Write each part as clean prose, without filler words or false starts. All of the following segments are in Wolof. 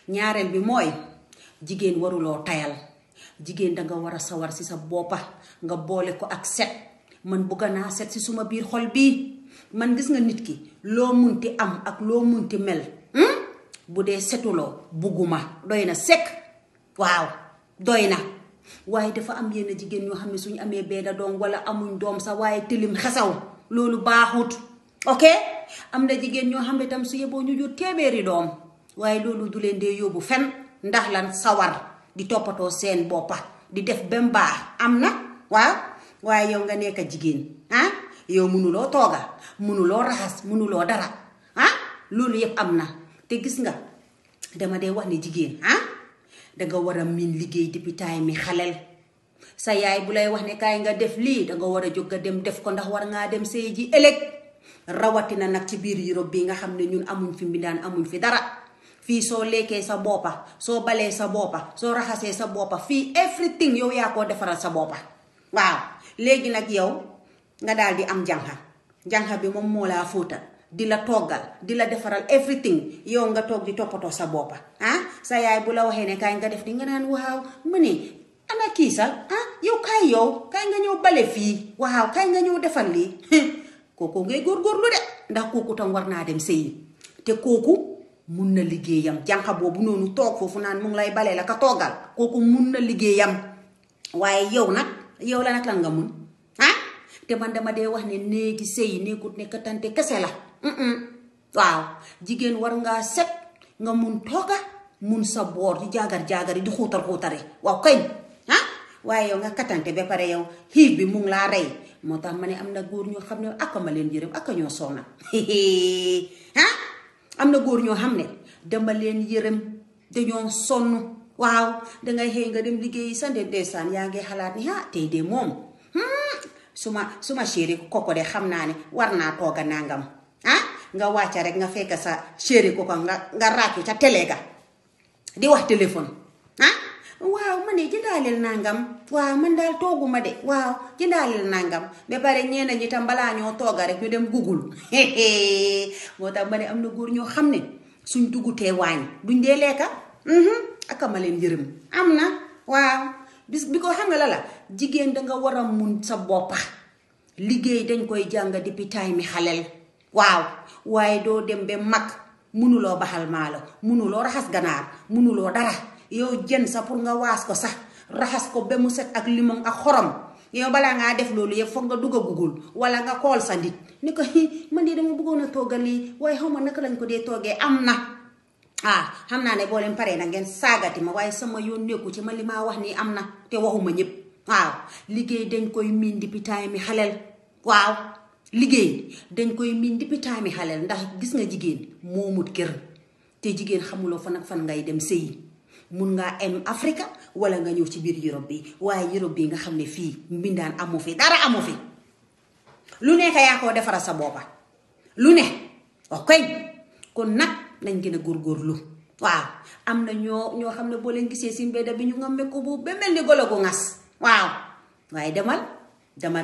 ñaareel bi mooy jigéen waruloo tayal jigéen danga war a sawar si sa boppa nga boole ko ak set man bëgg naa set si suma biir xol bii man gis nga nit ki loo munti am ak loo munti mel bu dee setuloo bugguma doy na sekk waaw doy na waaye dafa am yenn jigéen ñoo xam ne suñu amee benn doom wala amuñ doom sa waaye tilim xesaw loolu baaxut ok am na jigéen ñoo xam ne tam su yeboo ñu jur téeméeri doom waaye loolu du leen dee yóbbu fen ndax lan sawar di toppatoo seen boppa di def ba mu baax am na waaw waaye yow nga nekk jigéen yow mënuloo tooga mënuloo raxas mënuloo dara loolu yëpp am na te gis nga dama dee wax ne jigéen danga war a miin liggéey depuis taay mi xaleel sa yaay bu lay wax ne kaay nga def lii danga war a jóg nga dem def ko ndax war ngaa dem sëy ji ëllëg rawatina nag ci biir Europe bi nga xam ne ñun amuñ fi mbindaan amuñ fi dara fii soo lekkee sa boppa soo balee sa boppa soo raxasee sa boppa fii everything yow yaa koo defaral sa boppa waaw léegi nag yow nga daal di am janxa bi moom moo laa fóotal di la toggal di la defaral everything yow nga toog di toppatoo sa boppa sa yaay bu la waxee ne kaay nga def di nga naan waaw mu ne ana kii sax yow kaay nga ñëw bale fii waaw kaay nga ñëw defal lii kooku ngay góorgóorlu de ndax kooku tam war naa dem sëyi te kooku mun na liggéeyam janxa boobu noonu toog foofu naan mu ngi lay bale la ka toggal kooku mun na liggéeyam waaye yow la nag lan nga mun te man dama dee wax ne néegi sëy nekkut ne katante kese la waaw jigéen war ngaa set nga mun tooga mun sa boor di jaagar-jaagari di xuutari waaw kañ waaye yow nga katante ba pare yow xiif bi mu ngi laa rey moo tax ma ne am na góor ñoo xam ne aka ma leen yërëm aka ñoo sonna am na góor ñoo xam ne dama leen yërëm dañoo sonn waaw dangay xëy nga dem liggéeyi sa ndeysaan yaa ngi xalaat ni tey de moom suma chéri koko de xam naa ne war naa tooga nangam nga wàcca rek nga fekk sa chéri koko nga ràccu ca télé ga di wax téléphone waaw man de jëndaaleel nangam waaw man daal tooguma de waaw jëndaaleel nangam ba pare ñeena ñi tam balaa ñoo tooga rek ñu dem Google moo tax ma ne am na góor ñoo xam ne suñ dugutee waañ duñ dee lekka aka ma leen yërëm am na waaw bis bi ko xam nga la jigéen danga war a mun sa boppa liggéey dañ koy jàng depuis taay mi xaleel waaw waaye doo dem ba mag munuloo baxal maalo munuloo raxas ganaar munuloo dara yow jën sa pour nga waas ko sax raxas ko ba mu set ak limon ak xorom yow balaa ngaa def loolu yëpp foog nga dugg a Google wala nga kool sa nit ni ko man de dama bëggoon a toggal lii waaye xaw ma naka lañ ko dee toggee am na xam naa ne boo leen paree na ngeen saagati ma waaye sama yoon nekku ci ma li maa wax nii am na te waxuma ñëpp waaw liggéey dañ koy miin depuis taay mi xaleel waaw liggéey dañ koy miin depuis taay mi xaleel ndax gis nga jigéen moomut kër te jigéen xamuloo fan ak fan ngay dem sëyi mun ngaa em Afrique wala nga ñëw ci biir Europe bi waaye Europe bi nga xam ne fii mbindaan amu fi dara amu fi lu nekk yaa koo defaral sa boppa lu ne ok kon nag nañ gën a góorgóorlu waaw am na ñoo xam ne boo leen gisee si mbedda bi ñu nga mekko bu ba mel ni golo gu ngas waaw waaye demal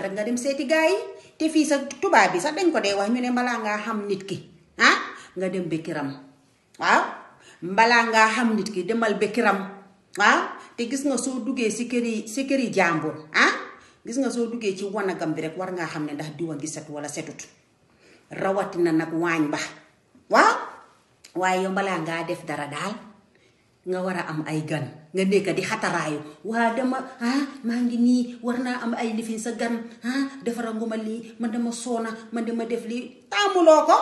rek nga dem seeti gaa yi te fii sa tubaab bi sax dañ ko dee wax ñu ne balaa ngaa xam nit ki nga dem bekkiram waaw balaa ngaa xam nit ki demal bekkiram waaw te gis nga soo duggee si kër yi jàmbur gis nga soo duggee ci wanagam bi rek war ngaa xam ne ndax diwa ngi set wala setut rawatina nag waañ ba waaw waaye yow balaa ngaa def dara daal nga war a am ay gan nga nekk di xataraayu waa dama maa ngi nii war naa am ay lifin sa gan defara nguma lii man dama soona man dama def lii taamuloo ko